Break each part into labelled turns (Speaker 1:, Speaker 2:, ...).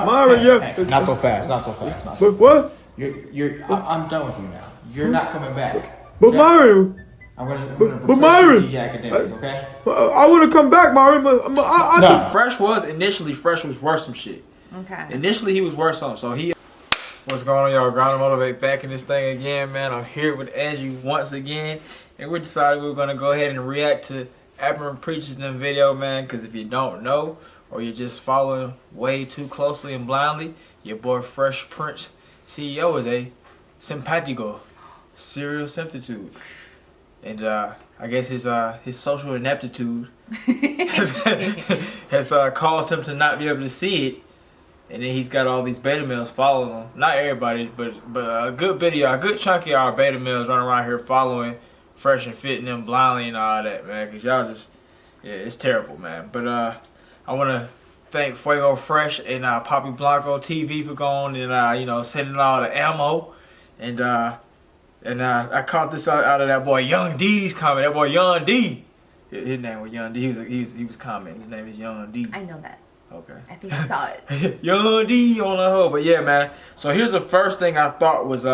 Speaker 1: Myron, yeah.
Speaker 2: Not so fast. Not so fast. Not so
Speaker 1: But
Speaker 2: fast.
Speaker 1: what?
Speaker 2: I'm done with you now. You're not coming back.
Speaker 1: But
Speaker 2: Okay?
Speaker 1: Myron.
Speaker 2: I'm gonna
Speaker 1: But
Speaker 2: replace
Speaker 1: Myron.
Speaker 2: you, DJ Academics, okay?
Speaker 1: I want to come back, Myron. But
Speaker 2: No. Fresh was worth some shit.
Speaker 3: Okay.
Speaker 2: Initially, he was worth something. So he. What's going on, y'all? Ground and Motivate back in this thing again, man. I'm here with Angie once again, and we decided we were gonna go ahead and react to Aberrant Preachers in the video, man. Because if you don't know, or you're just following way too closely and blindly, your boy Fresh Prince CEO is a simpatico, serial simptitude, and I guess his social ineptitude has caused him to not be able to see it. And then he's got all these beta males following him. Not everybody, but a good chunk of our beta males running around here following Fresh and fitting them blindly and all that, man. Because y'all just, yeah, it's terrible, man. But I want to thank Fuego Fresh and Poppy Blanco TV for going and sending all the ammo. And I caught this out of that boy Young D's comment. That boy Young D, his name was Young D. He was commenting. His name is Young D.
Speaker 3: I know that.
Speaker 2: Okay.
Speaker 3: I think I saw it.
Speaker 2: Young D on the hoe. But yeah, man. So here's the first thing I thought was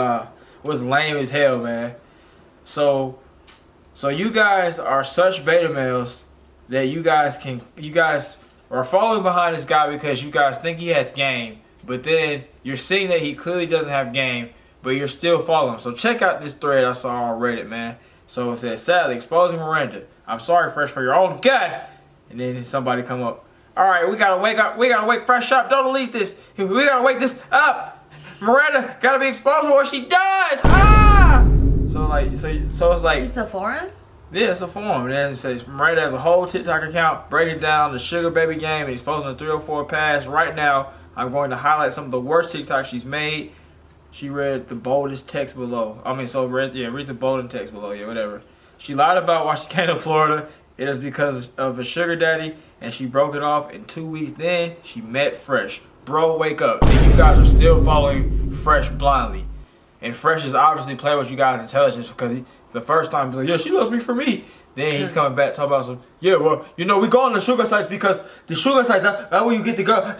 Speaker 2: lame as hell, man. So you guys are such beta males that you guys are following behind this guy because you guys think he has game, but then you're seeing that he clearly doesn't have game, but you're still following him. So check out this thread I saw on Reddit, man. So it says, sadly, exposing Miranda. I'm sorry, Fresh, for your own gut. And then somebody come up. All right, we gotta wake up. We gotta wake Fresh up. Don't delete this. We gotta wake this up. Miranda gotta be exposed before she dies. Ah! So it's like.
Speaker 3: It's the forum?
Speaker 2: Yeah, it's a forum. And it says Miranda has a whole TikTok account breaking down the sugar baby game and exposing the 304 pass. Right now, I'm going to highlight some of the worst TikToks she's made. She read the boldest text below. Read the boldest text below. Yeah, whatever. She lied about why she came to Florida. It is because of a sugar daddy, and she broke it off in 2 weeks. Then she met Fresh. Bro, wake up. And you guys are still following Fresh blindly. And Fresh is obviously playing with you guys' intelligence because the first time he's like, yeah, she loves me for me. Then he's coming back talking about some, yeah, well, we go on the sugar sites because the sugar sites, that way you get the girl.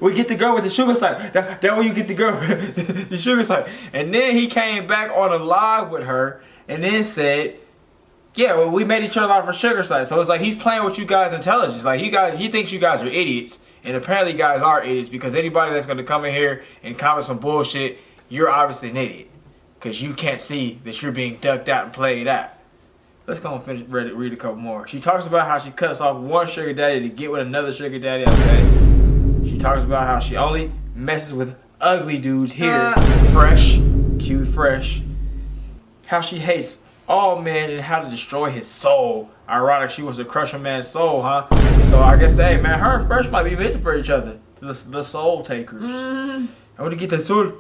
Speaker 2: We get the girl with the sugar site. That way you get the girl with the sugar site. And then he came back on a live with her and then said, yeah, well, we made each other out for sugar sites. So it's like he's playing with you guys' intelligence. Like he thinks you guys are idiots. And apparently you guys are idiots because anybody that's going to come in here and comment some bullshit, you're obviously an idiot. Because you can't see that you're being ducked out and played out. Let's go and finish read a couple more. She talks about how she cuts off one sugar daddy to get with another sugar daddy. Okay. She talks about how she only messes with ugly dudes here. Fresh. Cute Fresh. How she hates all men and how to destroy his soul. Ironic she wants to crush a man's soul, huh? So I guess, hey, man, her and Fresh might be meant for each other. The soul takers. I want to get the soul.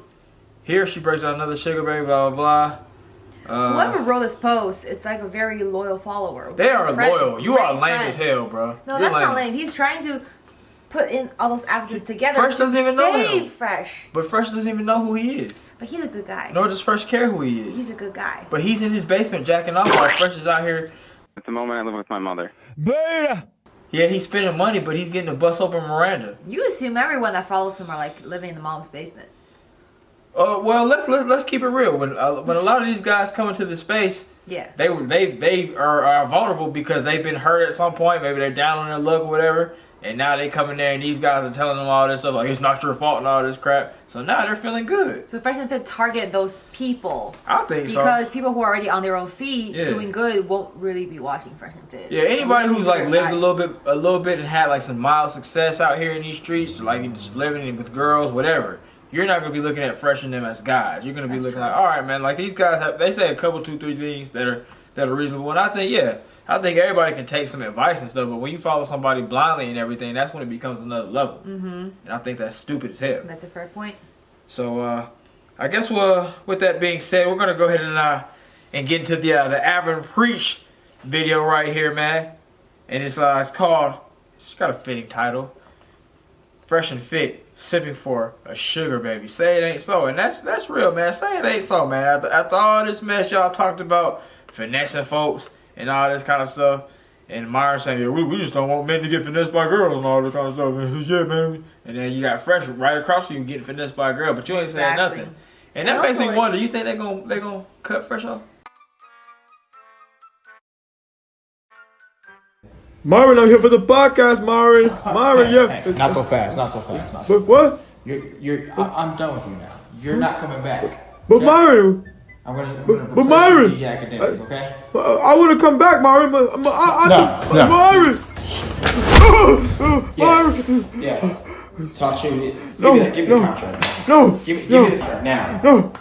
Speaker 2: Here she breaks down another sugar baby, blah, blah, blah.
Speaker 3: Whoever wrote this post, it's like a very loyal follower.
Speaker 2: They are loyal. You are lame as hell, bro.
Speaker 3: No, that's not lame. He's trying to put in all those advocates together.
Speaker 2: Fresh doesn't even know him.
Speaker 3: Fresh.
Speaker 2: But Fresh doesn't even know who he is.
Speaker 3: But he's a good guy.
Speaker 2: Nor does Fresh care who he is.
Speaker 3: He's a good guy.
Speaker 2: But he's in his basement jacking off while Fresh is out here.
Speaker 4: At the moment, I live with my mother.
Speaker 1: Beta.
Speaker 2: Yeah, he's spending money, but he's getting a bus open Miranda.
Speaker 3: You assume everyone that follows him are like living in the mom's basement.
Speaker 2: Well, let's keep it real. When a lot of these guys come into the space,
Speaker 3: yeah,
Speaker 2: they are vulnerable because they've been hurt at some point. Maybe they're down on their luck or whatever, and now they come in there and these guys are telling them all this stuff like it's not your fault and all this crap. So now they're feeling good.
Speaker 3: So Fresh and Fit target those people.
Speaker 2: I think so
Speaker 3: because people who are already on their own feet doing good won't really be watching Fresh and Fit.
Speaker 2: Yeah, anybody who's like lived a little bit and had like some mild success out here in these streets, like just living with girls, whatever. You're not going to be looking at Fresh and them as guys. You're going to be looking like, all right, man, like these guys they say a couple, 2, 3 things that are reasonable. And I think everybody can take some advice and stuff. But when you follow somebody blindly and everything, that's when it becomes another level. Mm-hmm. And I think that's stupid as hell.
Speaker 3: That's a fair point.
Speaker 2: So I guess with that being said, we're going to go ahead and get into the Aberrant Preach video right here, man. And it's called, it's got a fitting title, Fresh and Fit. Sipping for a sugar baby. Say it ain't so. And that's real, man. Say it ain't so, man. After all this mess y'all talked about finessing folks and all this kind of stuff, And Myron saying, yeah, we just don't want men to get finessed by girls and all that kind of stuff. And yeah, man. And then you got Fresh right across from you getting finessed by a girl, but you ain't saying nothing. And that makes me wonder, you think they gonna cut Fresh off?
Speaker 1: Myron, I'm here for the podcast, Myron. Myron, yeah.
Speaker 2: Not so fast. Not so fast.
Speaker 1: But what?
Speaker 2: I'm done with you now. You're not coming back.
Speaker 1: But Myron.
Speaker 2: I'm gonna
Speaker 1: but Myron,
Speaker 2: DJ Academics, okay?
Speaker 1: I want to come back, Myron. But
Speaker 2: No.
Speaker 1: Myron. Myron.
Speaker 2: Yeah. Talk shit. Give
Speaker 1: No,
Speaker 2: me the contract.
Speaker 1: No.
Speaker 2: Give me the contract now.
Speaker 1: No.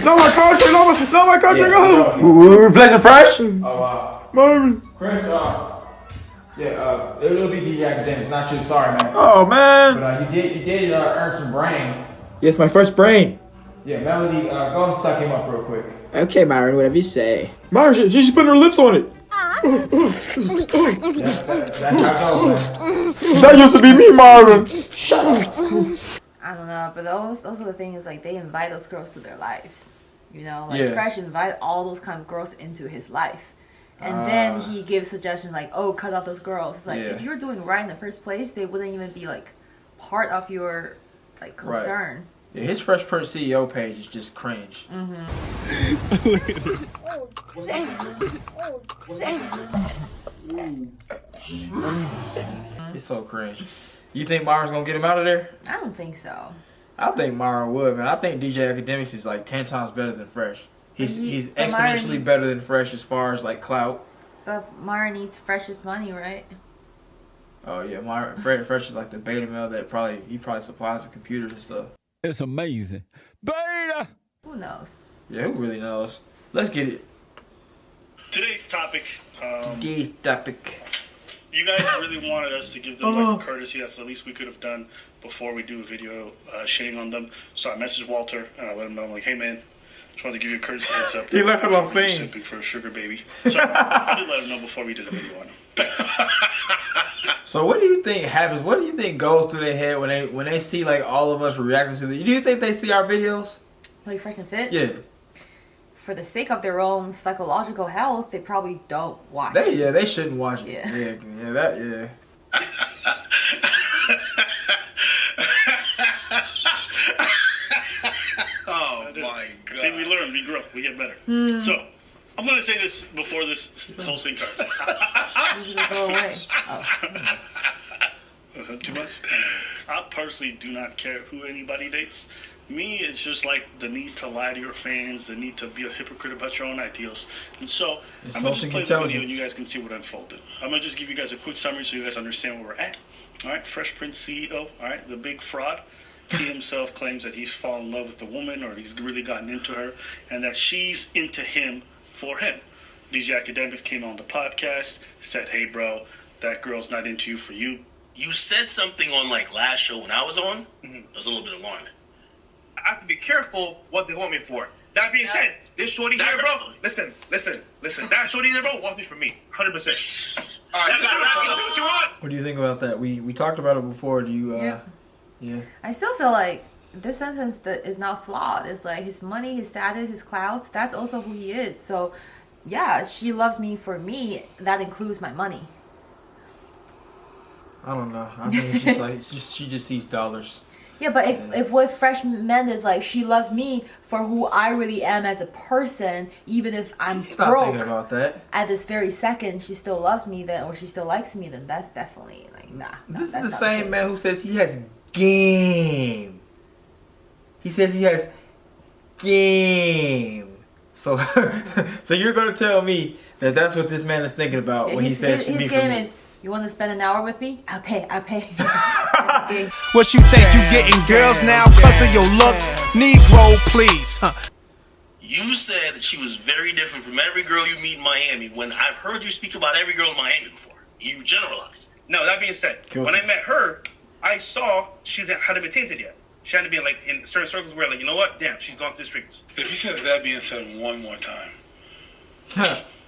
Speaker 1: Not my contract. Not my contract.
Speaker 2: Yeah,
Speaker 1: We're
Speaker 2: replacing Fresh?
Speaker 1: Myron.
Speaker 2: Chris, it'll be DJ Academics, not you. Sorry, man.
Speaker 1: Oh man.
Speaker 2: But you did earn some brain.
Speaker 1: Yes, my first brain.
Speaker 2: Yeah, Melody, go and suck him up real quick.
Speaker 5: Okay, Myron, whatever you say.
Speaker 1: Myron, she's putting her lips on it.
Speaker 2: That's how it goes, man.
Speaker 1: That used to be me, Myron.
Speaker 2: Shut up.
Speaker 3: I don't know, but also the thing is like they invite those girls to their lives. You know, like
Speaker 2: Yeah.
Speaker 3: Fresh invite all those kind of girls into his life. And then he gives suggestions like, oh, cut off those girls. It's like, if you were doing right in the first place, they wouldn't even be like part of your like concern.
Speaker 2: Right. Yeah, his Fresh Prince CEO page is just cringe. It's so cringe. You think Myron's gonna get him out of there?
Speaker 3: I don't think so.
Speaker 2: I think Myron would, man. I think DJ Academics is like 10 times better than Fresh. He's exponentially better than Fresh as far as like clout.
Speaker 3: But Myron needs Fresh's money, right?
Speaker 2: Oh yeah, Fresh is like the beta male that he probably supplies the computers and stuff.
Speaker 6: It's amazing. Beta!
Speaker 3: Who knows?
Speaker 2: Yeah, who really knows? Let's get it.
Speaker 7: Today's topic.
Speaker 4: You guys really wanted us to give them like a courtesy. That's the least we could have done before we do a video shitting on them. So I messaged Walter and I let him know. I'm like, hey man, just wanted to give you a courtesy heads up.
Speaker 2: He left it on scene.
Speaker 4: Simping for a sugar baby. So I did let him know before we did a video on him.
Speaker 2: So what do you think happens? What do you think goes through their head when they see like all of us reacting to the? Do you think they see our videos?
Speaker 3: Like Fresh and Fit?
Speaker 2: Yeah.
Speaker 3: For the sake of their own psychological health, they probably don't watch.
Speaker 2: They shouldn't watch it.
Speaker 3: Yeah.
Speaker 7: Oh my god.
Speaker 4: See, we learn, we grow, we get better. So I'm gonna say this before this whole thing starts.
Speaker 3: Go away.
Speaker 4: Was that too much? I personally do not care who anybody dates. Me, it's just like the need to lie to your fans, the need to be a hypocrite about your own ideals. And so, I'm going to just play the video and you guys can see what unfolded. I'm going to just give you guys a quick summary so you guys understand where we're at. All right, Fresh Prince CEO, all right, the big fraud. He himself claims that he's fallen in love with the woman or he's really gotten into her and that she's into him for him. DJ Academics came on the podcast, said, hey, bro, that girl's not into you for you.
Speaker 8: You said something on like last show when I was on. It was a little bit alarming.
Speaker 7: I have to be careful what they want me for. That being said, this shorty here, bro. Listen. That shorty there, bro, wants me for me, 100%. All right, see what you want.
Speaker 2: What do you think about that? We talked about it before. Do you? Yeah.
Speaker 3: I still feel like this sentence that is not flawed. It's like his money, his status, his clouds. That's also who he is. So, yeah, she loves me for me. That includes my money.
Speaker 2: I don't know. I think it's just like she just sees dollars.
Speaker 3: Yeah, but if what Fresh meant is like she loves me for who I really am as a person, even if I'm
Speaker 2: He's
Speaker 3: broke.
Speaker 2: not thinking about that.
Speaker 3: At this very second, she still loves me, then, or she still likes me, then that's definitely like nah.
Speaker 2: This is the same man who says he has game. He says he has game. So, so you're gonna tell me that that's what this man is thinking about when he says
Speaker 3: his game is. You want to spend an hour with me? I'll pay.
Speaker 9: What you think you getting girls now because of your looks? Negro, please.
Speaker 8: You said that she was very different from every girl you meet in Miami when I've heard you speak about every girl in Miami before. You generalized.
Speaker 7: No, that being said, when I met her, I saw she hadn't been tainted yet. She hadn't been like in certain circles where like, you know what? Damn, she's gone through the streets.
Speaker 10: If he says that being said one more time.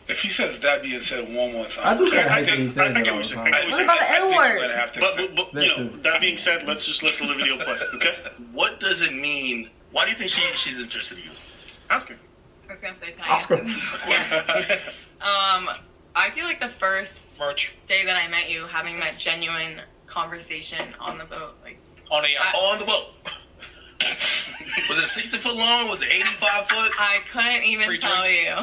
Speaker 10: If he says that being said one more time,
Speaker 2: I do kind of hate that he says that all the time.
Speaker 3: What about the N-word?
Speaker 4: But you know, that being said, let's just let the video play, okay?
Speaker 8: What does it mean? Why do you think she's interested in you?
Speaker 7: Ask her.
Speaker 11: I was gonna say,
Speaker 2: Oscar.
Speaker 11: I feel like the first day that I met you, having that genuine conversation on the boat, like
Speaker 8: on the boat. Was it 60 foot long? Was it 85 foot?
Speaker 11: I couldn't even tell you.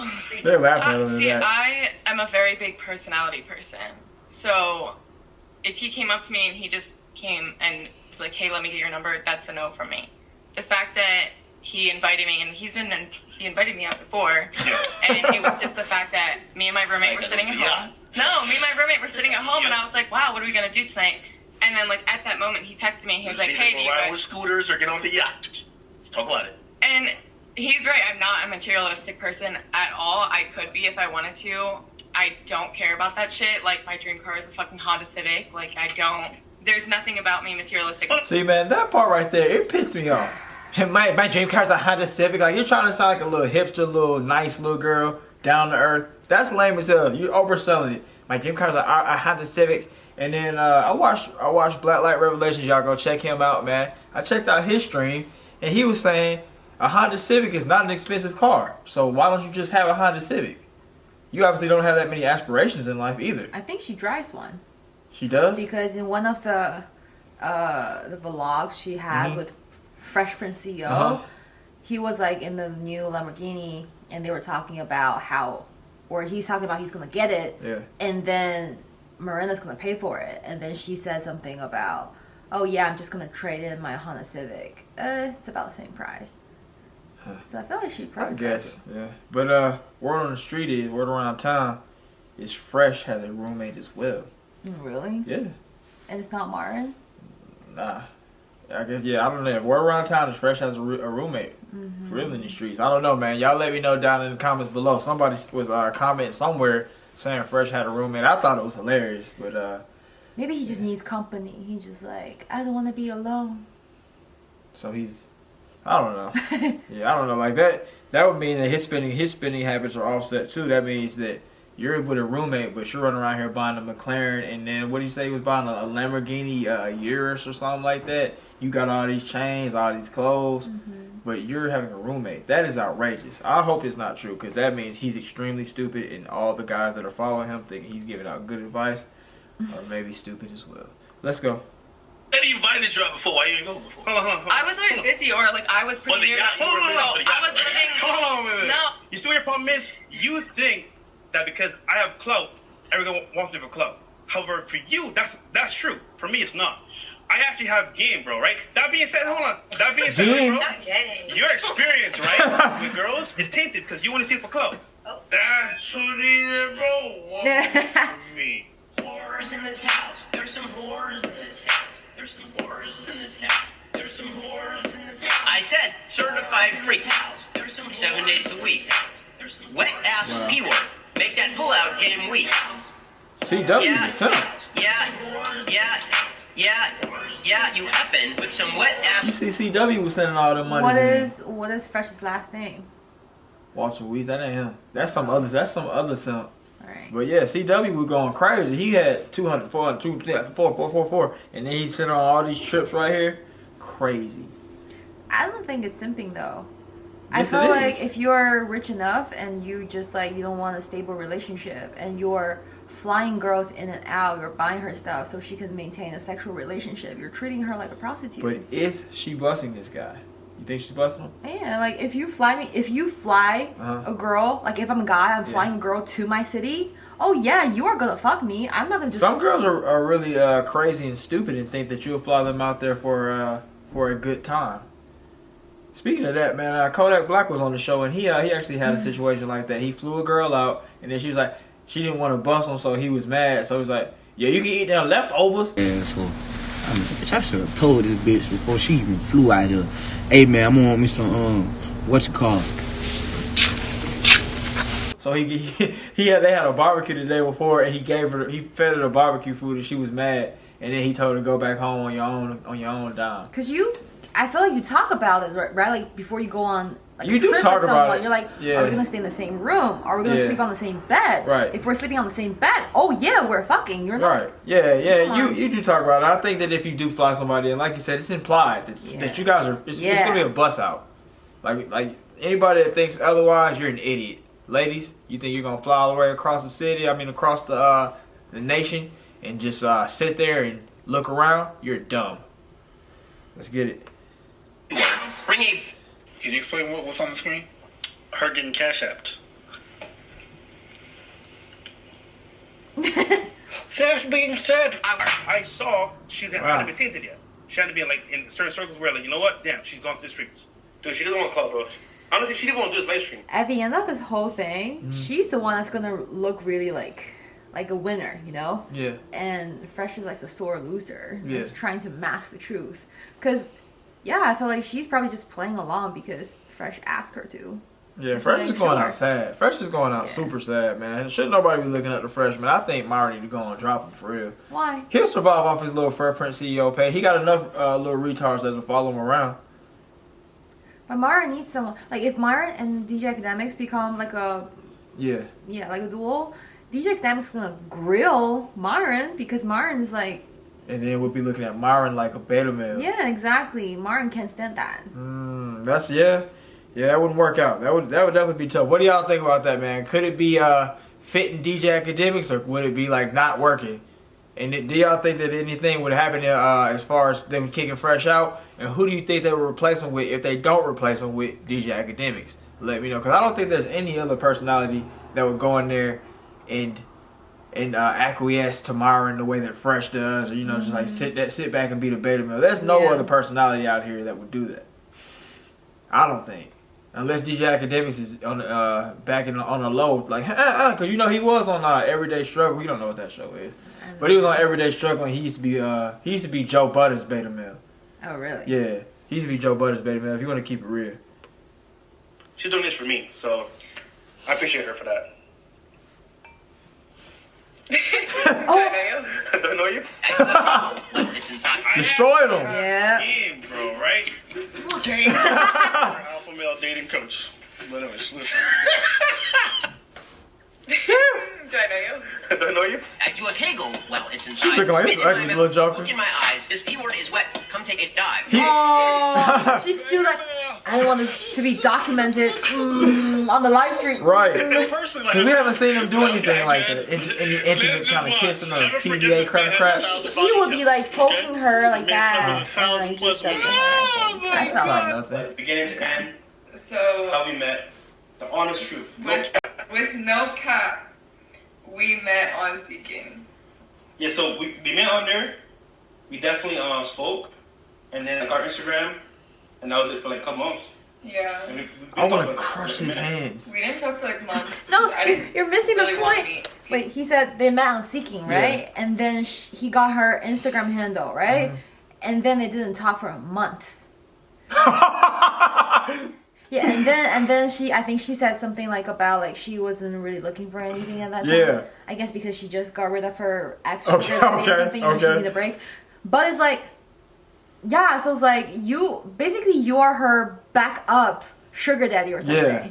Speaker 2: They're laughing at
Speaker 11: See,
Speaker 2: that.
Speaker 11: I am a very big personality person. So if he came up to me and he just came and was like, hey, let me get your number, that's a no from me. The fact that he invited me, and he invited me out before, and it was just the fact that me and my roommate were sitting at home. No, me and my roommate were sitting at home, and I was like, wow, what are we going to do tonight? And then, like, at that moment, he texted me, and he was like, hey, do you
Speaker 8: ride
Speaker 11: guys...
Speaker 8: with scooters or get on the yacht? Let's talk about it.
Speaker 11: And he's right, I'm not a materialistic person at all. I could be if I wanted to. I don't care about that shit. Like, my dream car is a fucking Honda Civic. Like, I don't... There's nothing about me materialistic.
Speaker 2: See, man, that part right there, it pissed me off. And my dream car is a Honda Civic. Like, you're trying to sound like a little hipster, little nice little girl, down to earth. That's lame as hell. You're overselling it. My dream car is a Honda Civic. And then I watched Black Light Revelations. Y'all go check him out, man. I checked out his stream, and he was saying a Honda Civic is not an expensive car. So why don't you just have a Honda Civic? You obviously don't have that many aspirations in life either.
Speaker 3: I think she drives one.
Speaker 2: She does?
Speaker 3: Because in one of the vlogs she had with Fresh Prince CEO, he was like in the new Lamborghini, and they were talking about how, or he's talking about he's gonna get it, and then Miranda's gonna pay for it, and then she said something about, oh yeah, I'm just gonna trade in my Honda Civic. It's about the same price. So I feel like she probably.
Speaker 2: I guess, yeah. But word on the street is, word around town is Fresh has a roommate as well.
Speaker 3: Really?
Speaker 2: Yeah.
Speaker 3: And it's not Myron?
Speaker 2: Nah. I guess, yeah, I don't know. Word around town is Fresh has a roommate for real in the streets. I don't know, man. Y'all let me know down in the comments below. Somebody was commenting somewhere saying Fresh had a roommate. I thought it was hilarious, but
Speaker 3: maybe he just needs company. He's just like, I don't want to be alone.
Speaker 2: So he's, I don't know. Yeah, I don't know. Like that would mean that his spending habits are offset too. That means that you're with a roommate, but you're running around here buying a McLaren, and then what do you say he was buying, a Lamborghini Urus or something like that? You got all these chains, all these clothes, but you're having a roommate. That is outrageous. I hope it's not true, because that means he's extremely stupid, and all the guys that are following him think he's giving out good advice, or maybe stupid as well. Let's go.
Speaker 8: They invited you out before. Why you didn't go before?
Speaker 7: Hold on.
Speaker 11: I was always busy, or like I was pretty near. I was living.
Speaker 7: Hold on.
Speaker 11: No.
Speaker 7: You see what your problem is? You think that because I have clout, everyone wants me for clout. However, for you, that's true. For me, it's not. I actually have game, bro, right? That being said, hold on. That being said, bro, your experience, right, with girls is tainted because you want to see it for clout. That's what it is, bro. For me.
Speaker 8: Whores in this house. There's some whores in this house. There's some whores in this house. There's some whores in this house. I said certified freak. 7 days a week. Wet ass P-word. Make that pull-out game weak.
Speaker 2: CW is a simp.
Speaker 8: Yeah, you effing with some wet ass.
Speaker 2: You see, CW was sending all the money.
Speaker 3: What is Fresh's last name?
Speaker 2: Walter Weeze, that ain't him. That's some other simp.
Speaker 3: Right.
Speaker 2: But yeah, CW was going crazy. He had 200, 400, 4, and then he sent on all these trips right here. Crazy.
Speaker 3: I don't think it's simping though.
Speaker 2: Yes,
Speaker 3: I feel like if you're rich enough and you just like you don't want a stable relationship and you're flying girls in and out, you're buying her stuff so she can maintain a sexual relationship, you're treating her like a prostitute.
Speaker 2: But is she busting this guy? You think she's busting him?
Speaker 3: Yeah, like if you fly a girl, like if I'm a guy, I'm flying a girl to my city. Oh yeah, you are gonna fuck me. I'm not gonna just.
Speaker 2: Some girls are really crazy and stupid and think that you'll fly them out there for a good time. Speaking of that, man, Kodak Black was on the show and he actually had a situation like that. He flew a girl out and then she was like, she didn't want to bust him, so he was mad. So he was like, yeah, you can eat them leftovers.
Speaker 12: Yeah, so I should have told this bitch before she even flew out here. Hey man, I'm gonna want me some what you call it?
Speaker 2: So they had a barbecue the day before and he fed her the barbecue food and she was mad and then he told her to go back home on your own dime.
Speaker 3: I feel like you talk about it, right? Like before you go on like
Speaker 2: you
Speaker 3: a
Speaker 2: do
Speaker 3: trip
Speaker 2: talk
Speaker 3: with
Speaker 2: about
Speaker 3: someone,
Speaker 2: it.
Speaker 3: You're like,
Speaker 2: yeah.
Speaker 3: Are we gonna stay in the same room? Are we gonna sleep on the same bed?
Speaker 2: Right.
Speaker 3: If we're sleeping on the same bed, oh yeah, we're fucking. You're not.
Speaker 2: Right. Yeah. You do talk about it. I think that if you do fly somebody, and like you said, it's implied that you guys are. It's gonna be a bust out. Like anybody that thinks otherwise, you're an idiot. ladies, you think you're gonna fly all the way across the city? I mean, across the nation, and just sit there and look around? You're dumb. Let's get it.
Speaker 7: Bring a.
Speaker 10: Can you explain what's on the screen?
Speaker 4: Her getting cash apped.
Speaker 7: That being said, I saw she hadn't been tainted yet. She hadn't been like in certain circles where like, you know what? Damn, she's gone through the streets. Dude, she doesn't want to club, bro. Honestly, she didn't want to do this live stream.
Speaker 3: At the end of this whole thing, she's the one that's gonna look really like a winner, you know?
Speaker 2: Yeah.
Speaker 3: And Fresh is like the sore loser.
Speaker 2: Yeah.
Speaker 3: Just trying to mask the truth. Because, yeah, I feel like she's probably just playing along because Fresh asked her to.
Speaker 2: Yeah, Fresh is going out sad. Fresh is going out super sad, man. Shouldn't nobody be looking at the freshman. I think Myron need to go and drop him for real.
Speaker 3: Why?
Speaker 2: He'll survive off his little Fresh Prince CEO pay. He got enough little retards that will follow him around.
Speaker 3: But Myron needs someone. Like, if Myron and DJ Academics become like a...
Speaker 2: Yeah,
Speaker 3: like a duel, DJ Academics is going to grill Myron because Myron is like...
Speaker 2: And then we'll be looking at Myron like a beta male.
Speaker 3: Yeah, exactly. Myron can't stand that.
Speaker 2: Yeah, that wouldn't work out. That would definitely be tough. What do y'all think about that, man? Could it be fitting DJ Academics, or would it be like not working? And do y'all think that anything would happen as far as them kicking Fresh out? And who do you think they would replace him with if they don't replace him with DJ Academics? Let me know, because I don't think there's any other personality that would go in there and acquiesce to Myron the way that Fresh does, or just like sit back and be the beta male. There's no other personality out here that would do that. I don't think. Unless DJ Academics is on back on the low, like, because he was on Everyday Struggle. We don't know what that show is, but he was on Everyday Struggle, and he used to be Joe Budden's beta male.
Speaker 3: Oh, really?
Speaker 2: Yeah, he used to be Joe Budden's beta male. If you want to keep it real,
Speaker 7: She's doing this for me, so I appreciate her for that. Don't know you?
Speaker 8: It's inside.
Speaker 2: Destroyed him.
Speaker 3: Yeah.
Speaker 4: Game, bro, right? Game. Alpha male dating coach. But anyways, listen.
Speaker 11: Do I know you?
Speaker 7: Don't know you?
Speaker 8: I do a kegel. Well, it's inside.
Speaker 2: She's looking like this ugly little joker.
Speaker 8: Look in my eyes. This P word is wet. Come take a dive.
Speaker 3: Oh, she was like, I don't want this to be documented on the live stream.
Speaker 2: Right. Because we haven't seen him do anything like that. Any intimate kind of kissing or PDA kind of crap.
Speaker 3: He would be like poking her like that. And like do stuff to her. I felt like
Speaker 2: nothing.
Speaker 7: Beginning to end,
Speaker 11: So,
Speaker 7: how we met, the honest truth. No cap.
Speaker 11: with no cap, we met on Seeking.
Speaker 7: Yeah, so we met on there. We definitely spoke, and then our Instagram, and that was it for like a couple months.
Speaker 11: Yeah.
Speaker 2: I want to crush his hands.
Speaker 11: We didn't talk for like months.
Speaker 3: No,
Speaker 11: I didn't
Speaker 3: you're missing
Speaker 11: really
Speaker 3: the
Speaker 11: want to
Speaker 3: point.
Speaker 11: meet.
Speaker 3: Wait, he said they met on Seeking, right?
Speaker 2: Yeah.
Speaker 3: And then he got her Instagram handle, right? And then they didn't talk for months. Yeah, and then I think she said something like about like she wasn't really looking for anything at that time.
Speaker 2: Yeah.
Speaker 3: I guess because she just got rid of her ex.
Speaker 2: Okay.
Speaker 3: And she needed a break. But it's like, yeah, so it's like you are her backup sugar daddy or something.
Speaker 2: Yeah.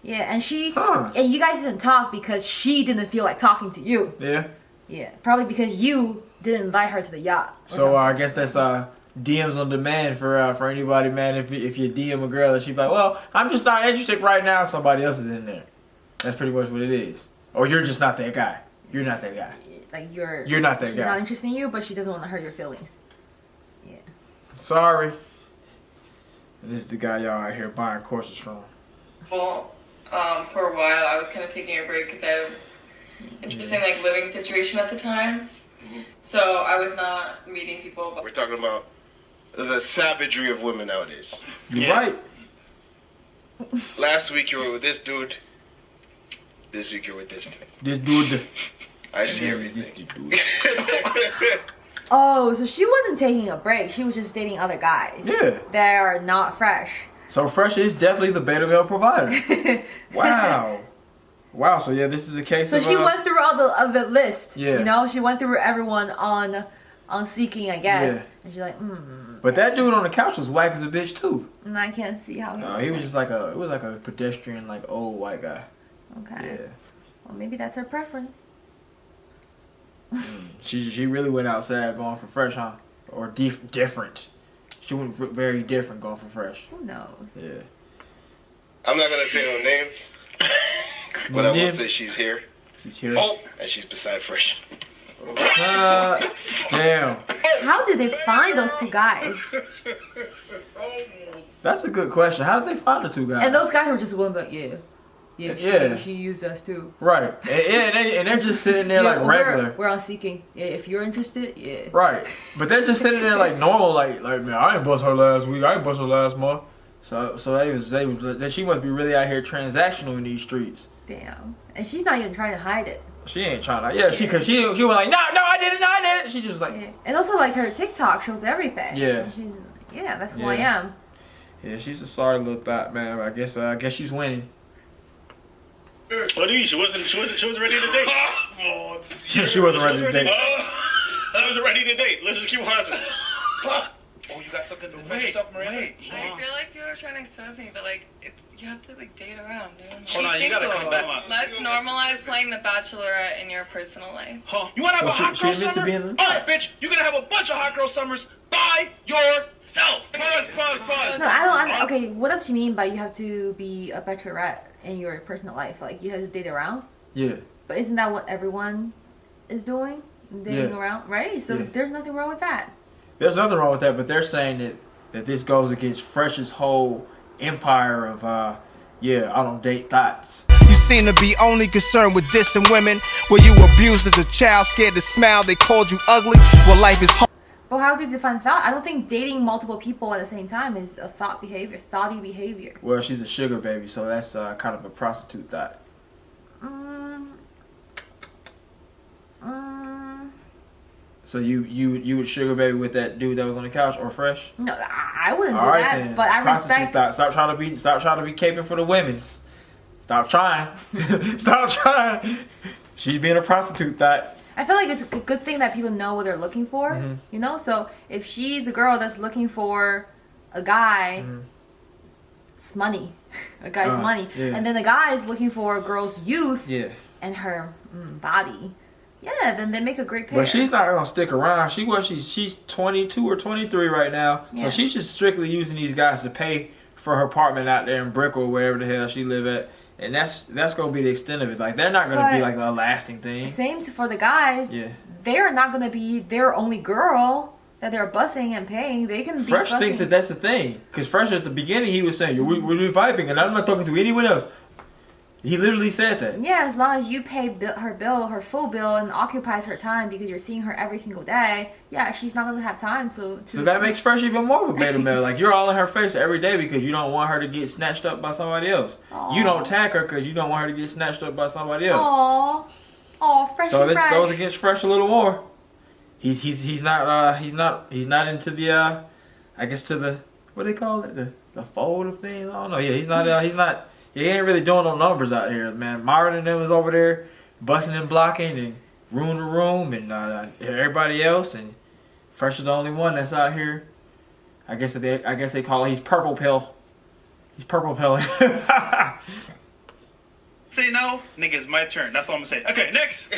Speaker 3: Yeah, and and you guys didn't talk because she didn't feel like talking to you.
Speaker 2: Yeah.
Speaker 3: Yeah, probably because you didn't invite her to the yacht.
Speaker 2: So I guess that's DMs on demand for anybody, man. If you DM a girl and she's like, well, I'm just not interested right now, somebody else is in there. That's pretty much what it is. Or you're just not that guy. You're not that guy.
Speaker 3: Like you're
Speaker 2: not that
Speaker 3: she's
Speaker 2: guy.
Speaker 3: She's not interested in you, but she doesn't want to hurt your feelings. Yeah.
Speaker 2: Sorry. And this is the guy y'all out here buying courses from.
Speaker 11: Well, for a while, I was kind of taking a break because I had an interesting like living situation at the time. So I was not meeting people. But
Speaker 13: we're talking about the savagery of women nowadays.
Speaker 2: You're right.
Speaker 13: Last week you were with this dude. This week you're with this dude.
Speaker 2: This dude.
Speaker 13: I see everything.
Speaker 2: This dude.
Speaker 3: Oh, so she wasn't taking a break. She was just dating other guys.
Speaker 2: Yeah.
Speaker 3: That are not Fresh.
Speaker 2: So Fresh is definitely the beta male provider. Wow. Wow. So yeah, this is a case
Speaker 3: so
Speaker 2: of.
Speaker 3: So she went through all the list.
Speaker 2: Yeah.
Speaker 3: You know, she went through everyone on Seeking, I guess. Yeah. And she's like,
Speaker 2: But that dude on the couch was whack as a bitch too.
Speaker 3: And I can't see how.
Speaker 2: He was just like a pedestrian, like old white guy.
Speaker 3: Okay.
Speaker 2: Yeah.
Speaker 3: Well, maybe that's her preference.
Speaker 2: She really went outside going for Fresh, huh? Or different. She went very different going for Fresh.
Speaker 3: Who knows?
Speaker 2: Yeah.
Speaker 13: I'm not gonna say no names. But I will say she's here.
Speaker 2: She's here.
Speaker 13: Oh. And she's beside Fresh.
Speaker 2: Damn.
Speaker 3: How did they find those two guys?
Speaker 2: That's a good question. How did they find the two guys?
Speaker 3: And those guys were just willing, but she used us too.
Speaker 2: Right. And they're just sitting there like regular.
Speaker 3: We're on Seeking. Yeah, if you're interested, yeah.
Speaker 2: Right. But they're just sitting there like normal, like man, I ain't bust her last week. I ain't bust her last month. So she must be really out here transactional in these streets.
Speaker 3: Damn. And she's not even trying to hide it.
Speaker 2: She ain't trying to. Yeah, she was like, no, I did it. She just like.
Speaker 3: Yeah. And also like her TikTok shows everything.
Speaker 2: Yeah.
Speaker 3: She's that's who I am.
Speaker 2: Yeah, she's a sorry little thought, man. I guess she's winning.
Speaker 4: What do you mean? She wasn't ready to date.
Speaker 2: She wasn't ready to date.
Speaker 4: She wasn't ready to date. Let's just keep watching.
Speaker 14: Oh, you got something to defend yourself, Miranda?
Speaker 11: I feel like you were trying to expose me, but like you have to like date around, dude.
Speaker 4: Hold on, you gotta come back.
Speaker 11: Let's normalize playing the Bachelorette in your personal life.
Speaker 14: Huh? You wanna have a hot girl summer? Alright, bitch, you're gonna have a bunch of hot girl summers by yourself. Pause.
Speaker 3: No, I don't. Okay, what does she mean by you have to be a Bachelorette in your personal life? Like you have to date around?
Speaker 2: Yeah.
Speaker 3: But isn't that what everyone is doing? Dating around, right? So there's nothing wrong with that.
Speaker 2: There's nothing wrong with that, but they're saying that this goes against Fresh's whole empire of I don't date thoughts.
Speaker 9: You seem to be only concerned with dissing women. Were you abused as a child, scared to smile, they called you ugly? Well, life is hard.
Speaker 3: But how do you define thought? I don't think dating multiple people at the same time is a thoughty behavior.
Speaker 2: Well, she's a sugar baby, so that's kind of a prostitute thought. So you would sugar baby with that dude that was on the couch or Fresh?
Speaker 3: No, I wouldn't do that. Then. But I respect.
Speaker 2: Thought. Stop trying to be caping for the women's. Stop trying. Stop trying. She's being a prostitute thought.
Speaker 3: I feel like it's a good thing that people know what they're looking for. Mm-hmm. You know, so if she's a girl that's looking for a guy, it's money. A guy's money, and then the guy is looking for a girl's youth and her body. Yeah, then they make a great pair.
Speaker 2: But she's not gonna stick around. She's 22 or 23 right now, so she's just strictly using these guys to pay for her apartment out there in Brickell or wherever the hell she live at, and that's gonna be the extent of it. Like they're not gonna be like a lasting thing.
Speaker 3: Same for the guys. Yeah, they're not gonna be their only girl that they're bussing and paying. They can be
Speaker 2: Fresh thinks that that's the thing, because Fresh at the beginning he was saying we're vibing, and I'm not talking to anyone else. He literally said that. Yeah, as long as you pay her full bill, and occupies her time because you're seeing her every single day. Yeah, she's not gonna have time to. So that makes Fresh even more of a beta male. Like you're all in her face every day because you don't want her to get snatched up by somebody else. Aww. You don't tag her because you don't want her to get snatched up by somebody else.
Speaker 3: Aww, Fresh.
Speaker 2: So this goes against Fresh a little more. He's not into the I guess to the what do they call it, the fold of things. I don't know. Yeah, he's not. He ain't really doing no numbers out here, man. Myron and them was over there busting and blocking and room to room and everybody else, and Fresh is the only one that's out here. I guess they call it. He's purple pill. He's purple pill.
Speaker 7: Say no, nigga, it's my turn. That's all I'm gonna say. Okay, next.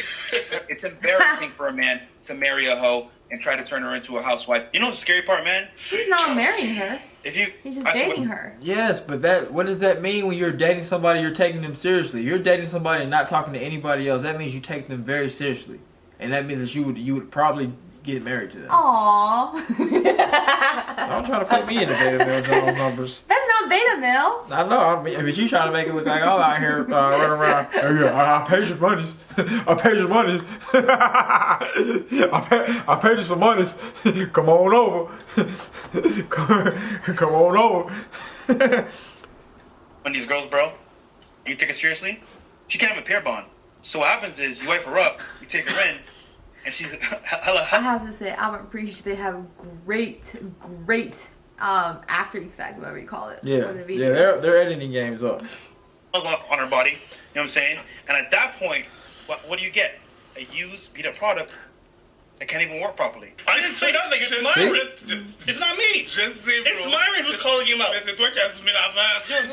Speaker 14: It's embarrassing for a man to marry a hoe and try to turn her into a housewife.
Speaker 7: You know the scary part, man?
Speaker 3: He's not marrying her.
Speaker 7: He's
Speaker 3: just dating her.
Speaker 2: Yes, but what does that mean when you're dating somebody? You're taking them seriously. You're dating somebody and not talking to anybody else. That means you take them very seriously, and that means that you would probably get married to them.
Speaker 3: Aww.
Speaker 2: Don't try to put me in the beta male Jones numbers.
Speaker 3: That's not beta male.
Speaker 2: I know. I mean, you trying to make it look like I'm out here running around. I paid your monies. I paid your monies. I paid you some monies. Come on over. Come on over.
Speaker 7: When these girls, bro, you take it seriously, she can't have a pair bond. So what happens is you wipe her up, you take her in, and she's hella.
Speaker 3: I have to say, Albert Preach, they have great after effect, whatever you call it.
Speaker 2: Yeah, their editing game is up.
Speaker 7: On her body, you know what I'm saying? And at that point, what do you get? A used, beat up product that can't even work properly. I didn't say nothing. It's Myron. It's not me. It's Myron who's calling you out. Let's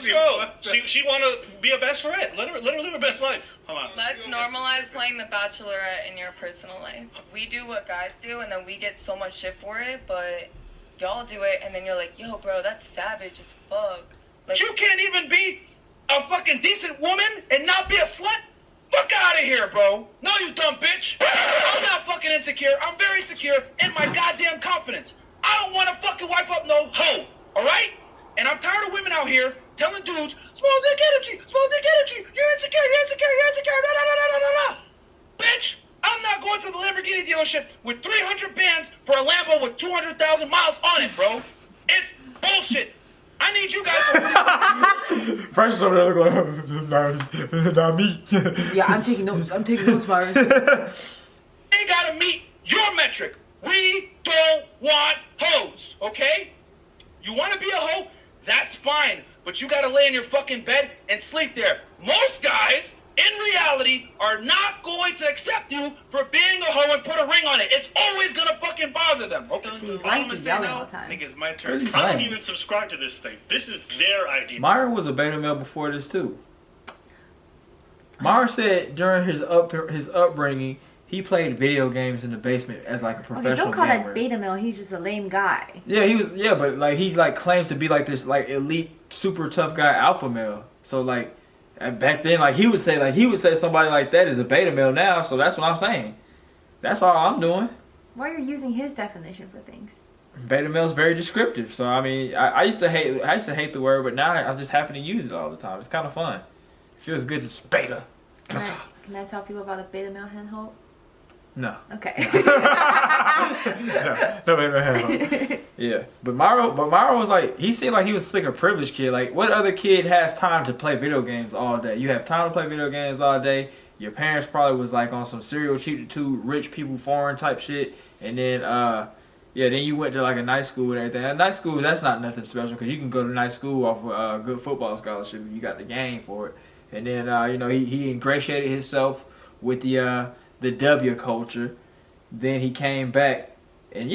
Speaker 7: go. She want to be a bachelorette. Let her live her best life. Hold on.
Speaker 11: Let's normalize playing the Bachelorette in your personal life. We do what guys do, and then we get so much shit for it, but y'all do it, and then you're like, yo, bro, that's savage as fuck. Like,
Speaker 14: you can't even be a fucking decent woman and not be a slut? Fuck out of here, bro. No, you dumb bitch. I'm not fucking insecure. I'm very secure in my goddamn confidence. I don't want to fucking wipe up no hoe, all right? And I'm tired of women out here telling dudes, small dick energy, you're insecure, da da da da da da. Bitch, I'm not going to the Lamborghini dealership with 300 bands for a Lambo with 200,000 miles on it, bro. It's bullshit. I need you guys to...
Speaker 2: Fresh over there look like, not me.
Speaker 3: Yeah, I'm taking notes, Myron.
Speaker 14: They gotta meet your metric. We don't want hoes, okay? You wanna be a hoe? That's fine. But you gotta lay in your fucking bed and sleep there. Most guys, in reality, are not going to accept you for being a hoe and put a ring on it. It's always gonna fucking bother them. Okay.
Speaker 3: He likes to yell all the time.
Speaker 4: I think it's my turn. I don't even subscribe to this thing. This is their idea.
Speaker 2: Myron was a beta male before this too. Myron said during his upbringing, he played video games in the basement as like a professional
Speaker 3: don't call
Speaker 2: gamer.
Speaker 3: that beta male. He's just a lame guy.
Speaker 2: Yeah, he was. Yeah, but like he like claims to be like this like elite, super tough guy, alpha male. So like. And back then, like he would say somebody like that is a beta male now. So that's what I'm saying. That's all I'm doing.
Speaker 3: Why are you using his definition for things?
Speaker 2: Beta male is very descriptive. So I mean, I used to hate the word, but now I just happen to use it all the time. It's kind of fun. It feels good to say beta.
Speaker 3: Can I tell people about a beta male hen hole?
Speaker 2: No.
Speaker 3: Okay.
Speaker 2: no beta male hen hole. Yeah, but Myron was like, he seemed like he was like a privileged kid. Like, what other kid has time to play video games all day? You have time to play video games all day. Your parents probably was like on some serial cheap to rich people foreign type shit. And then, then you went to like a nice school and everything. And nice school, that's not nothing special because you can go to nice school off a good football scholarship if you got the game for it. And then, he ingratiated himself with the W culture. Then he came back. And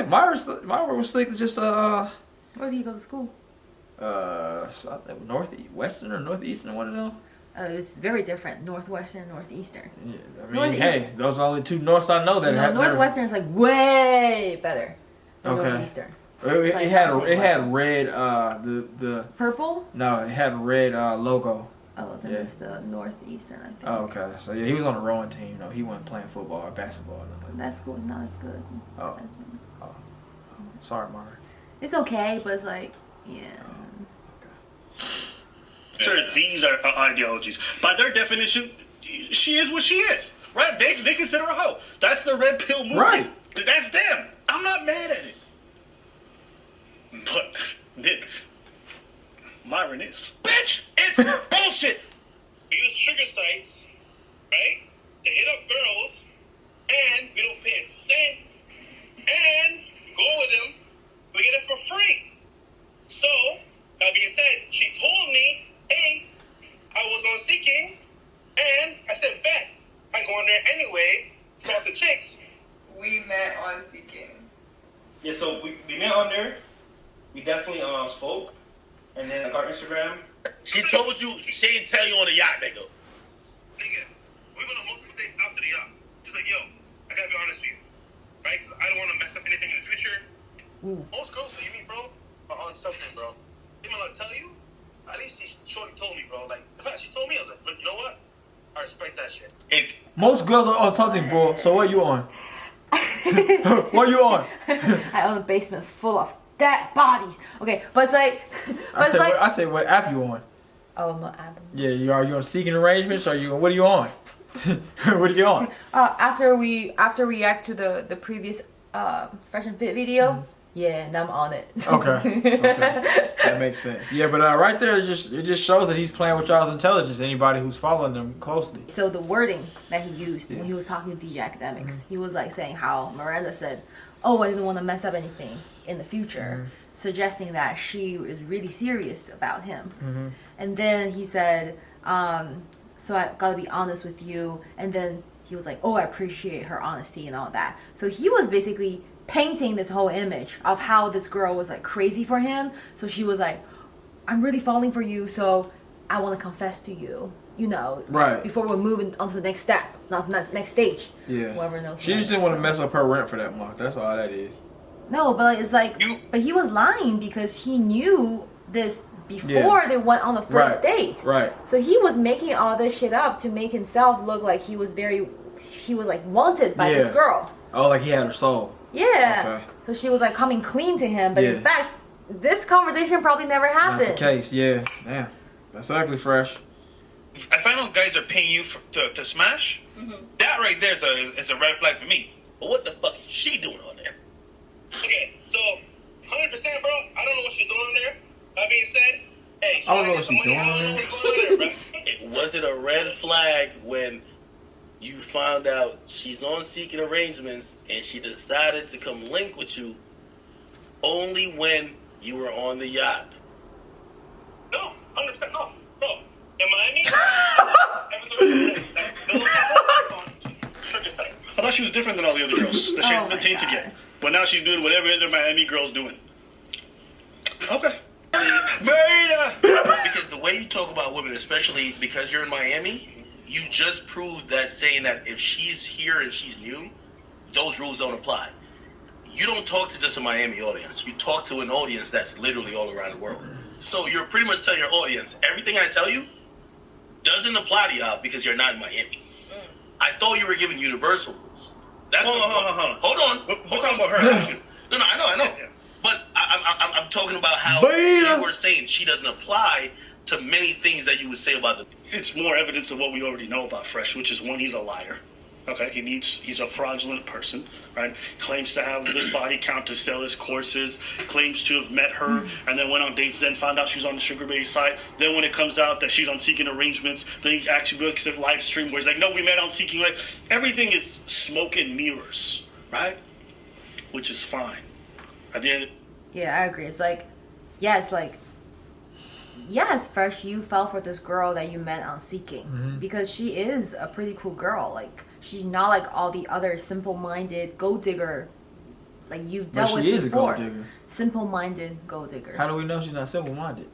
Speaker 2: Myron was slick. Just
Speaker 3: where did he go to school?
Speaker 2: Northwestern or Northeastern, one of them.
Speaker 3: It's very different. Northwestern, Northeastern.
Speaker 2: Yeah, I mean, hey, those are only two Norths I know that have.
Speaker 3: Northwestern is like way better than
Speaker 2: okay.
Speaker 3: Northeastern.
Speaker 2: It had red the
Speaker 3: purple.
Speaker 2: No, it had red logo.
Speaker 3: Oh, then it's the Northeastern, I think.
Speaker 2: Oh, okay. So yeah, he was on a rowing team. He wasn't playing football or basketball. Or nothing.
Speaker 3: That's cool. No, that's good.
Speaker 2: Oh. Sorry, Myron.
Speaker 3: It's okay, but it's like, yeah.
Speaker 2: Okay.
Speaker 4: Sure, these are ideologies. By their definition, she is what she is, right? They consider her a hoe. That's the red pill movement.
Speaker 2: Right.
Speaker 4: That's them. I'm not mad at it. But, Nick, Myron is.
Speaker 14: Bitch, it's bullshit.
Speaker 7: We use trigger sites, right, to hit up girls, and we don't pay a cent, and go with them, we get it for free. So, that being said, she told me, hey, I was on Seeking, and I said, bet, I go on there anyway, talk to chicks.
Speaker 11: We met on Seeking.
Speaker 15: Yeah, so we met on there. We definitely spoke. And then like our Instagram.
Speaker 14: She told you, she didn't tell you on the yacht, nigga.
Speaker 7: Nigga, we went on multiple dates after the yacht. She's like, yo, I gotta be honest with you, right? Because I don't want to mess up anything in the future. Most girls that you meet, bro, are on something, bro. Even though I tell you, at least she shorty told me, bro. Like, in fact, she told me, I was like, but you know what? I respect that shit.
Speaker 2: Most girls are on something, bro. So what you on? What you on?
Speaker 3: I own a basement full of dead bodies. Okay, but it's like,
Speaker 2: I say, what app you on?
Speaker 3: Oh, I'm on app.
Speaker 2: Yeah, are you on Seeking Arrangements? What are you on? What are you on?
Speaker 3: After we react to the previous Fresh and Fit video, yeah, and I'm on it.
Speaker 2: Okay. That makes sense. Yeah, but right there, it just shows that he's playing with y'all's intelligence. Anybody who's following them closely.
Speaker 3: So the wording that he used when he was talking to DJ Academics, he was like saying how Miranda said, "Oh, I didn't want to mess up anything in the future," suggesting that she is really serious about him. And then he said, "So I gotta be honest with you." And then he was like, "Oh, I appreciate her honesty and all that." So he was basically painting this whole image of how this girl was like crazy for him. So she was like, "I'm really falling for you, so I want to confess to you,
Speaker 2: right
Speaker 3: before we're moving on to the next step, not next stage."
Speaker 2: Yeah.
Speaker 3: Whoever knows.
Speaker 2: She just didn't want to mess up her rent for that month. That's all that is.
Speaker 3: No, but it's like, but he was lying because he knew this before they went on the first date.
Speaker 2: Right.
Speaker 3: So he was making all this shit up to make himself look like he was like wanted by this girl.
Speaker 2: Oh, like he had her soul.
Speaker 3: Yeah. Okay. So she was like coming clean to him, but in fact, this conversation probably never happened.
Speaker 2: Not the case. Yeah. Damn. That's ugly, Fresh.
Speaker 7: If I know guys are paying you to smash, that right there is a red flag for me.
Speaker 16: But what the fuck is she doing on there? Okay, so 100%, bro. I don't know what she's doing on there. That being said, hey,
Speaker 2: I don't know what she's doing on there.
Speaker 16: Was it a red flag when you found out she's on seeking arrangements and she decided to come link with you only when you were on the yacht?
Speaker 7: No, 100% no. Bro, in Miami,
Speaker 4: I thought she was different than all the other girls that she had paid to get. But now she's doing whatever other Miami girl's doing. Okay.
Speaker 16: Because the way you talk about women, especially because you're in Miami, you just proved that saying that if she's here and she's new, those rules don't apply. You don't talk to just a Miami audience. You talk to an audience that's literally all around the world. So you're pretty much telling your audience, everything I tell you doesn't apply to y'all because you're not in Miami. I thought you were giving universal rules. That's hold on. We're talking about her. No, I know. But I'm talking about how you were saying she doesn't apply to many things that you would say about them.
Speaker 4: It's more evidence of what we already know about Fresh, which is one, he's a liar. Okay, he's a fraudulent person, right? Claims to have this body count to sell his courses, claims to have met her, and then went on dates, then found out she's on the Sugar Baby site. Then when it comes out that she's on Seeking Arrangements, then he actually looks at live stream where he's like, no, we met on Seeking. Like, everything is smoke and mirrors, right? Which is fine. At the end.
Speaker 3: Yeah, I agree. It's like, yes, Fresh, you fell for this girl that you met on Seeking because she is a pretty cool girl. Like, she's not like all the other simple-minded gold digger like you've dealt with before. She is a gold digger. Simple-minded gold diggers.
Speaker 2: How do we know she's not simple-minded?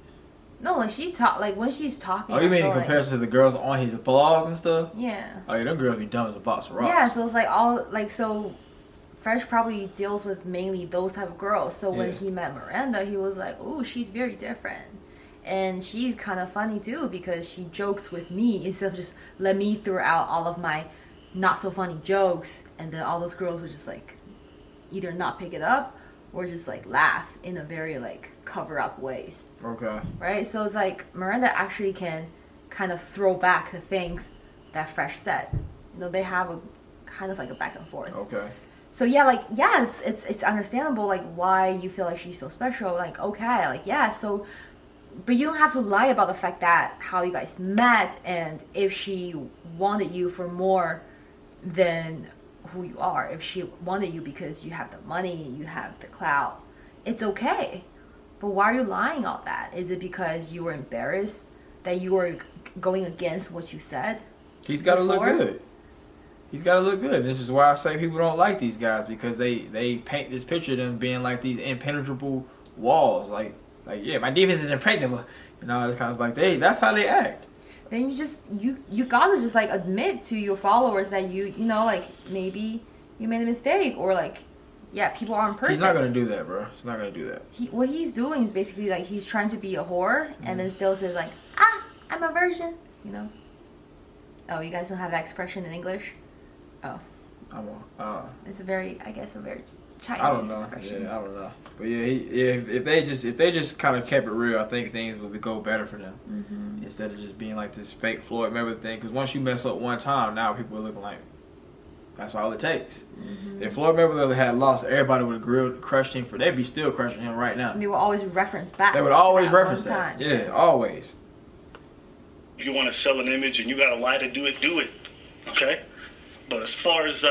Speaker 3: No, like when she's talking.
Speaker 2: Oh, you mean in comparison to the girls on his vlog and stuff?
Speaker 3: Yeah.
Speaker 2: Oh yeah, them girls be dumb as a box of rocks.
Speaker 3: Yeah, so it's like so. Fresh probably deals with mainly those type of girls. So when he met Miranda, he was like, "Ooh, she's very different." And she's kind of funny too because she jokes with me instead of just let me throw out all of my not so funny jokes, and then all those girls would just like either not pick it up or just like laugh in a very like cover up ways.
Speaker 2: Okay.
Speaker 3: Right? So it's like Miranda actually can kind of throw back the things that Fresh said. You know, they have a kind of like a back and forth.
Speaker 2: Okay.
Speaker 3: So yeah, like yes, it's understandable like why you feel like she's so special. Like okay, like yeah, so but you don't have to lie about the fact that how you guys met and if she wanted you for more than who you are. If she wanted you because you have the money, you have the clout, it's okay. But why are you lying all that? Is it because you were embarrassed that you were going against what you said?
Speaker 2: He's got to look good. He's got to look good. This is why I say people don't like these guys because they paint this picture of them being like these impenetrable walls. Like yeah, my defense is impregnable. You know, it's kind of like that's how they act.
Speaker 3: Then you gotta just like admit to your followers that you know like maybe you made a mistake or like yeah, people aren't perfect.
Speaker 2: He's not gonna do that, bro. He's not gonna do that.
Speaker 3: What he's doing is basically like he's trying to be a whore and then still says like I'm a virgin. You know. Oh, you guys don't have that expression in English? Oh. It's a very Chinese expression.
Speaker 2: Yeah, I don't know. But yeah, if they just kind of kept it real, I think things would go better for them instead of just being like this fake Floyd Mayweather thing. Because once you mess up one time, now people are looking like that's all it takes. If Floyd Mayweather had lost, everybody would have crushed him. They'd be still crushing him right now.
Speaker 3: And they would always reference back.
Speaker 2: They would always reference that. Yeah, always.
Speaker 4: If you want to sell an image and you got to lie to do it. Okay. But as far as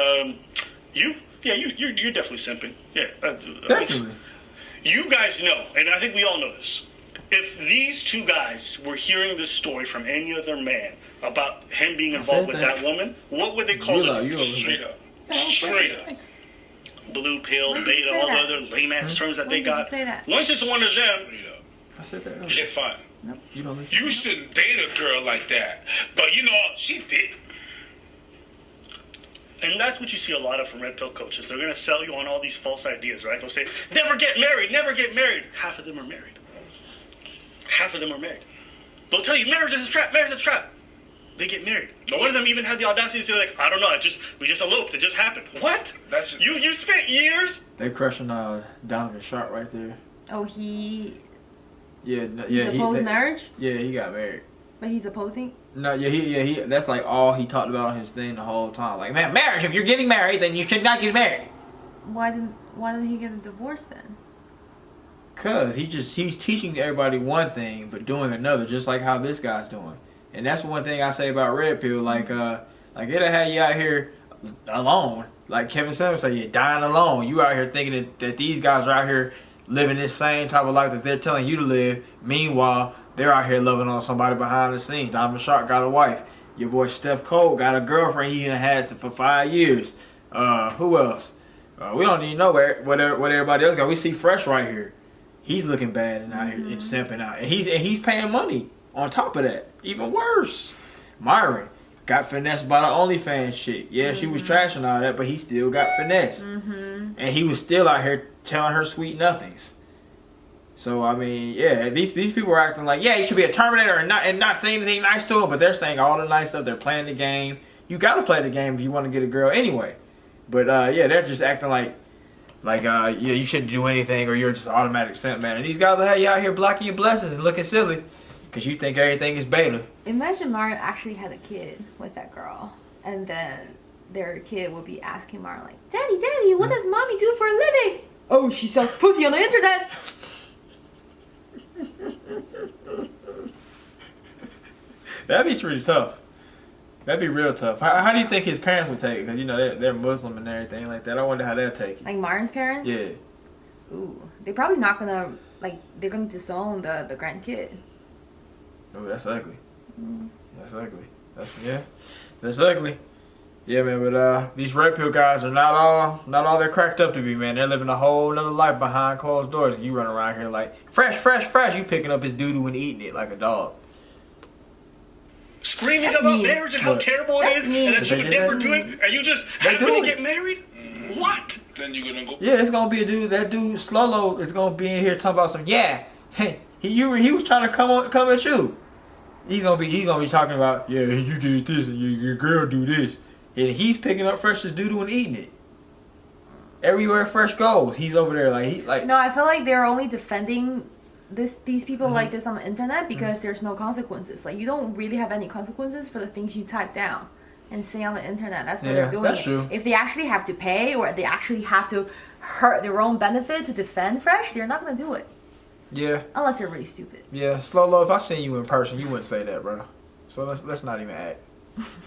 Speaker 4: you're definitely simping. Yeah,
Speaker 2: definitely.
Speaker 4: You guys know, and I think we all know this. If these two guys were hearing this story from any other man about him being involved with that woman, what would they call it? Straight up. Blue pill, beta, all the other lame ass terms that they got. Once it's one of them,
Speaker 2: I said that.
Speaker 10: They're fine.
Speaker 3: Nope.
Speaker 10: You shouldn't date a girl like that. But you know, she did.
Speaker 4: And that's what you see a lot of from red pill coaches. They're going to sell you on all these false ideas, right? They'll say, never get married, never get married. Half of them are married. half of them are married. They'll tell you marriage is a trap, marriage is a trap. They get married. One of them even had the audacity to say, like, I don't know, we just eloped, it just happened. What? That's just... You spent years?
Speaker 2: They crushing Donovan Sharp right there.
Speaker 3: Oh, he
Speaker 2: opposed
Speaker 3: marriage?
Speaker 2: Yeah, he got married.
Speaker 3: But he's opposing?
Speaker 2: No, he that's like all he talked about on his thing the whole time. Like, man, marriage, if you're getting married, then you should not get married.
Speaker 3: Why didn't he get a divorce then?
Speaker 2: Cause he's teaching everybody one thing but doing another, just like how this guy's doing. And that's one thing I say about Red Pill, like it'll have you out here alone. Like Kevin Samuels said, you're dying alone. You out here thinking that these guys are out here living this same type of life that they're telling you to live. Meanwhile, they're out here loving on somebody behind the scenes. Donovan Sharp got a wife. Your boy Steph Cole got a girlfriend he done had for 5 years. Who else? We don't even know what everybody else got. We see Fresh right here. He's looking bad and out here and simping out. And he's paying money on top of that. Even worse. Myron got finessed by the OnlyFans chick. Yeah, she was trashing all that, but he still got finessed. And he was still out here telling her sweet nothings. So, I mean, yeah, these people are acting like, yeah, you should be a Terminator and not say anything nice to him, but they're saying all the nice stuff. They're playing the game. You got to play the game if you want to get a girl anyway. But, yeah, they're just acting like you shouldn't do anything or you're just an automatic simp, man. And these guys will have you out here blocking your blessings and looking silly because you think everything is beta.
Speaker 3: Imagine Myron actually had a kid with that girl, and then their kid would be asking Myron, like, Daddy, what does mommy do for a living? Oh, she sells pussy on the internet.
Speaker 2: That'd be pretty tough. That'd be real tough. How do you think his parents would take it? Because, you know, they're Muslim and everything like that. I wonder how they'll take it.
Speaker 3: Like Myron's parents?
Speaker 2: Yeah.
Speaker 3: Ooh. They're probably not going to, like, they're going to disown the grandkid.
Speaker 2: Oh, that's ugly. That's ugly. That's ugly. Yeah, man, but these Red Pill guys are not all they're cracked up to be, man. They're living a whole nother life behind closed doors. You run around here like, fresh. You picking up his doo-doo and eating it like a dog.
Speaker 4: Screaming about marriage and how terrible it is and that you would never do it, and you just happen to get married? What?
Speaker 10: Then you're gonna go.
Speaker 2: Yeah, it's gonna be a dude. That dude Slolo is gonna be in here talking about some. Yeah, hey, he was trying to come at you. He's gonna be talking about, yeah, you did this and your girl do this, and he's picking up Fresh's doo-doo and eating it. Everywhere Fresh goes, he's over there like.
Speaker 3: No, I feel like they're only defending these people like this on the internet because there's no consequences. Like, you don't really have any consequences for the things you type down and say on the internet. That's what they're doing.
Speaker 2: That's true.
Speaker 3: If they actually have to pay or they actually have to hurt their own benefit to defend Fresh, they're not gonna do it.
Speaker 2: Yeah.
Speaker 3: Unless they're really stupid.
Speaker 2: Yeah, Slolo, if I seen you in person, you wouldn't say that, bro. So let's not even act.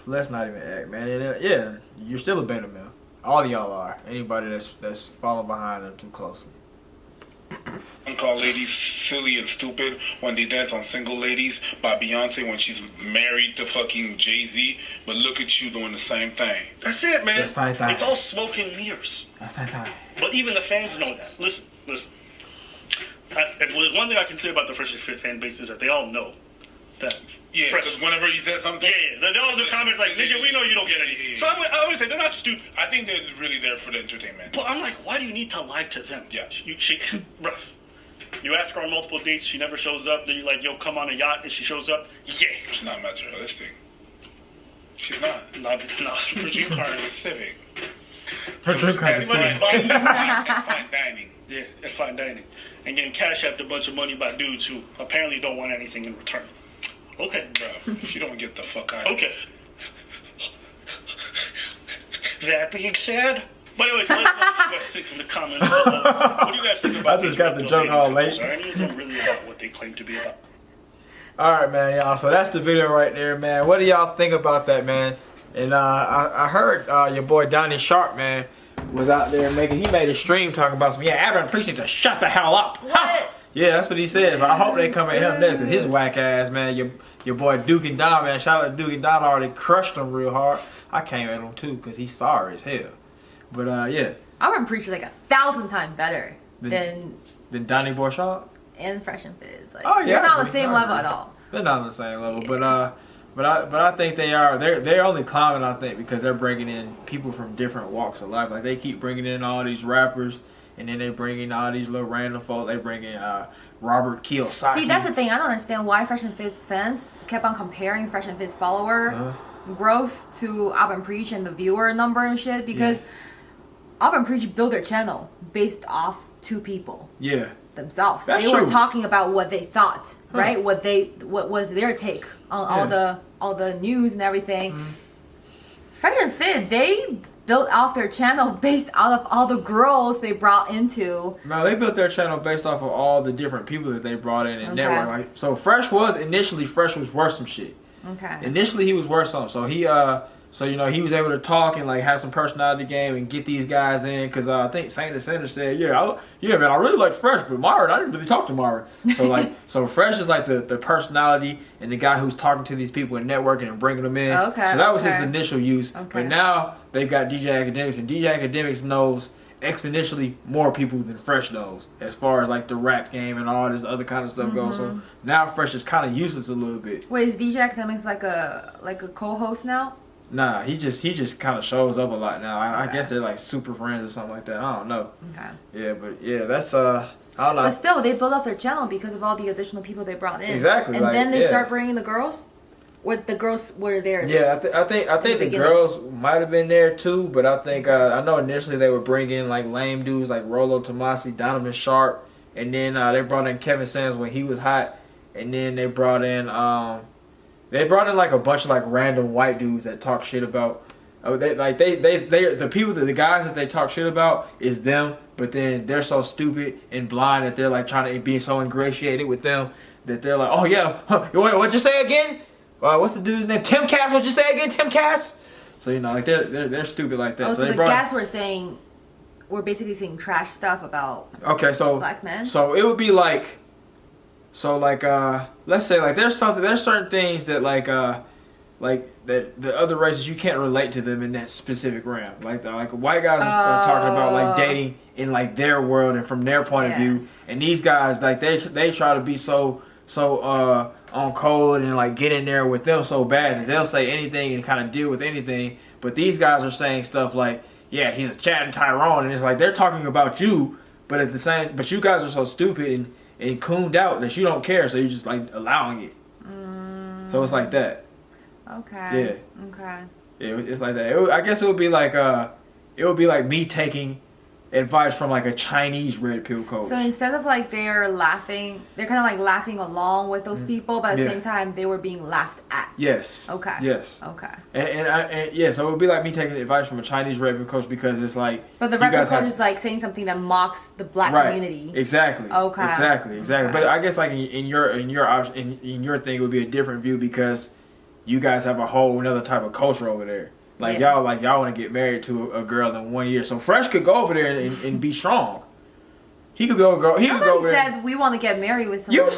Speaker 2: Let's not even act, man. And, yeah, you're still a beta male. All of y'all are. Anybody that's following behind them too closely.
Speaker 10: And call ladies silly and stupid when they dance on Single Ladies by Beyonce when she's married to fucking Jay-Z. But look at you doing the same thing.
Speaker 4: That's it, man.
Speaker 2: It's
Speaker 4: all smoke and mirrors. But even the fans know that. Listen. If there's one thing I can say about the Fresh Fit fan base is that they all know that.
Speaker 10: Yeah, because whenever he said something.
Speaker 4: Yeah. They all do comments like, nigga, we know you don't get anything.
Speaker 10: Yeah.
Speaker 4: So I would say they're not stupid.
Speaker 10: I think they're really there for the entertainment.
Speaker 4: But I'm like, why do you need to lie to them?
Speaker 10: Yeah.
Speaker 4: Rough. You ask her on multiple dates, she never shows up. Then you're like, yo, come on a yacht, and she shows up. Yeah.
Speaker 10: She's not materialistic. She's not.
Speaker 4: No.
Speaker 10: Her dream car is a Civic.
Speaker 2: Her dream car is a Civic.
Speaker 10: Fine dining.
Speaker 4: Yeah, and fine dining. And getting cash out a bunch of money by dudes who apparently don't want anything in return. Okay.
Speaker 10: Bro, if you don't get the fuck out.
Speaker 4: Okay. That being said. But anyways, let's know what you guys think in the comments. What do you guys think about
Speaker 2: I just got the joke all late.
Speaker 4: Are any of them really about what they claim to be about?
Speaker 2: Alright, man, y'all. So that's the video right there, man. What do y'all think about that, man? And I heard your boy Donnie Sharp, man, was out there he made a stream talking about some, Adam appreciate to shut the hell up.
Speaker 3: What?
Speaker 2: Yeah, that's what he said. So I hope they come at him next, because his whack ass, man, your boy Duke and Don, man, shout out to Duke and Don, already crushed him real hard. I came at him too, because he's sorry as hell. But yeah.
Speaker 3: I've preached like 1,000 times better than
Speaker 2: Donnie Boy Sharp
Speaker 3: and Fresh and Fizz. Like,
Speaker 2: oh, yeah,
Speaker 3: they're not on the same level at all.
Speaker 2: They're not on the same level, but I think they are. They're only climbing, I think, because they're bringing in people from different walks of life. Like, they keep bringing in all these rappers, and then they bring in all these little random folk. They bring in Robert Kiyosaki.
Speaker 3: See, that's the thing. I don't understand why Fresh and Fit's fans kept on comparing Fresh and Fit's follower growth to Up and Preach and the viewer number and shit, because Up and Preach built their channel based off 2 people.
Speaker 2: Yeah.
Speaker 3: Themselves.
Speaker 2: That's
Speaker 3: they
Speaker 2: true.
Speaker 3: were talking about what they thought, right? What was their take on all the news and everything. Fresh and Fit, they built off their channel based out of all the girls they brought into.
Speaker 2: No, they built their channel based off of all the different people that they brought in and network. Like, so Fresh was worth some shit.
Speaker 3: Okay.
Speaker 2: Initially, he was worth something. So he he was able to talk and like have some personality game and get these guys in. Because I think Saint the Center said, man, I really liked Fresh, but Myron, I didn't really talk to Myron. So so Fresh is like the personality and the guy who's talking to these people and networking and bringing them in.
Speaker 3: Okay.
Speaker 2: So that was his initial use. Okay. But now they've got DJ Academics, and DJ Academics knows exponentially more people than Fresh knows as far as like the rap game and all this other kind of stuff goes. So now Fresh is kind of useless a little bit.
Speaker 3: Wait, is DJ Academics like a co-host now?
Speaker 2: Nah, he just kind of shows up a lot now. I guess they're like super friends or something like that. I don't know. Okay. Yeah, but yeah, that's I don't know.
Speaker 3: But still, they built up their channel because of all the additional people they brought in.
Speaker 2: Exactly.
Speaker 3: And then they start bringing the girls. What the girls were there?
Speaker 2: Yeah, I think the girls might have been there too, but I think I know initially they would bring in like lame dudes like Rolo Tomasi, Donovan Sharp, and then they brought in Kevin Sanders when he was hot, and then they brought in like a bunch of like random white dudes that talk shit about. The guys that they talk shit about is them, but then they're so stupid and blind that they're like trying to be so ingratiated with them that they're like, oh yeah, what'd you say again? What's the dude's name? Tim Cass. What'd you say again? Tim Cass. So like they're stupid like that.
Speaker 3: Oh, so the guys were basically saying trash stuff about black men.
Speaker 2: So it would be like, let's say like there's certain things that like that the other races you can't relate to them in that specific realm. Like white guys are talking about like dating in like their world and from their point of view, and these guys like they try to be so on code and like get in there with them so bad that they'll say anything and kind of deal with anything. But these guys are saying stuff like, yeah, he's a Chad and Tyrone, and it's like they're talking about you, but but you guys are so stupid and cooned out that you don't care, so you're just like allowing it. So it's like that.
Speaker 3: Okay.
Speaker 2: Yeah.
Speaker 3: Okay.
Speaker 2: Yeah, it's like that. I guess it would be like me taking advice from like a Chinese red pill coach.
Speaker 3: So instead of like they're kind of like laughing along with those people, but at the same time they were being laughed at.
Speaker 2: Yes.
Speaker 3: Okay.
Speaker 2: Yes.
Speaker 3: Okay.
Speaker 2: And so it would be like me taking advice from a Chinese red pill coach because it's like.
Speaker 3: But the red pill coach is like saying something that mocks the black community.
Speaker 2: Exactly.
Speaker 3: Okay.
Speaker 2: Exactly. Okay. But I guess like in your thing it would be a different view because you guys have a whole another type of culture over there. Like y'all want to get married to a girl in 1 year. So Fresh could go over there and be strong. He could go. He could go over there.
Speaker 3: Said we want to get married with someone.
Speaker 2: You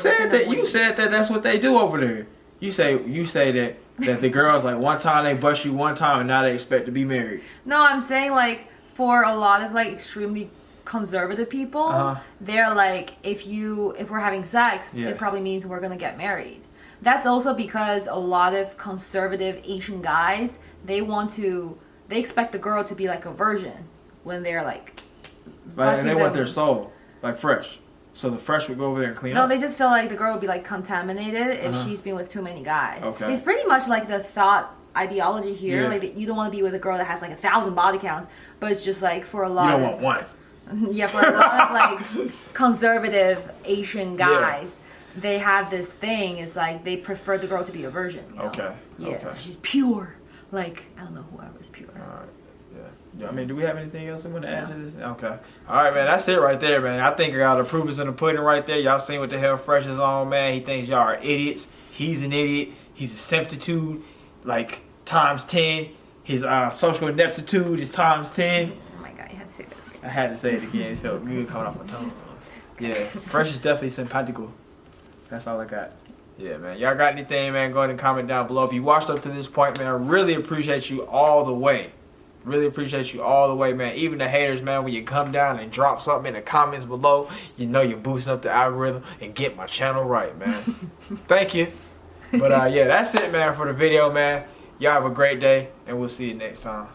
Speaker 2: said that. That's what they do over there. You say that the girls like one time they bust you one time and now they expect to be married.
Speaker 3: No, I'm saying like for a lot of like extremely conservative people, they're like if we're having sex, it probably means we're gonna get married. That's also because a lot of conservative Asian guys. They expect the girl to be like a virgin when they're like
Speaker 2: and they want their soul, like Fresh. So the Fresh would go over there and clean up?
Speaker 3: No, they just feel like the girl would be like contaminated if she's been with too many guys.
Speaker 2: Okay.
Speaker 3: It's pretty much like the thought ideology here. Yeah. Like that you don't want to be with a girl that has like 1,000 body counts, but it's just like for a lot
Speaker 2: you don't want one.
Speaker 3: Yeah, for a lot of like conservative Asian guys. Yeah. They have this thing, it's like they prefer the girl to be a virgin. You know?
Speaker 2: Okay.
Speaker 3: Yeah,
Speaker 2: okay.
Speaker 3: So she's pure. Like, I don't know whoever's pure.
Speaker 2: Alright, yeah. I mean, do we have anything else we want to add to this? Okay. Alright, man, that's it right there, man. I think I got the proof is in the pudding right there. Y'all seen what the hell Fresh is on, man. He thinks y'all are idiots. He's an idiot. He's a simptitude, like, times 10. His social ineptitude is times 10.
Speaker 3: Oh my god, you had to say that again.
Speaker 2: I had to say it again. It felt good coming off my tongue. Yeah, Fresh is definitely simpatico. That's all I got. Yeah, man. Y'all got anything, man, go ahead and comment down below. If you watched up to this point, man, I really appreciate you all the way. Really appreciate you all the way, man. Even the haters, man, when you come down and drop something in the comments below, you know you're boosting up the algorithm and get my channel right, man. Thank you. But, yeah, that's it, man, for the video, man. Y'all have a great day, and we'll see you next time.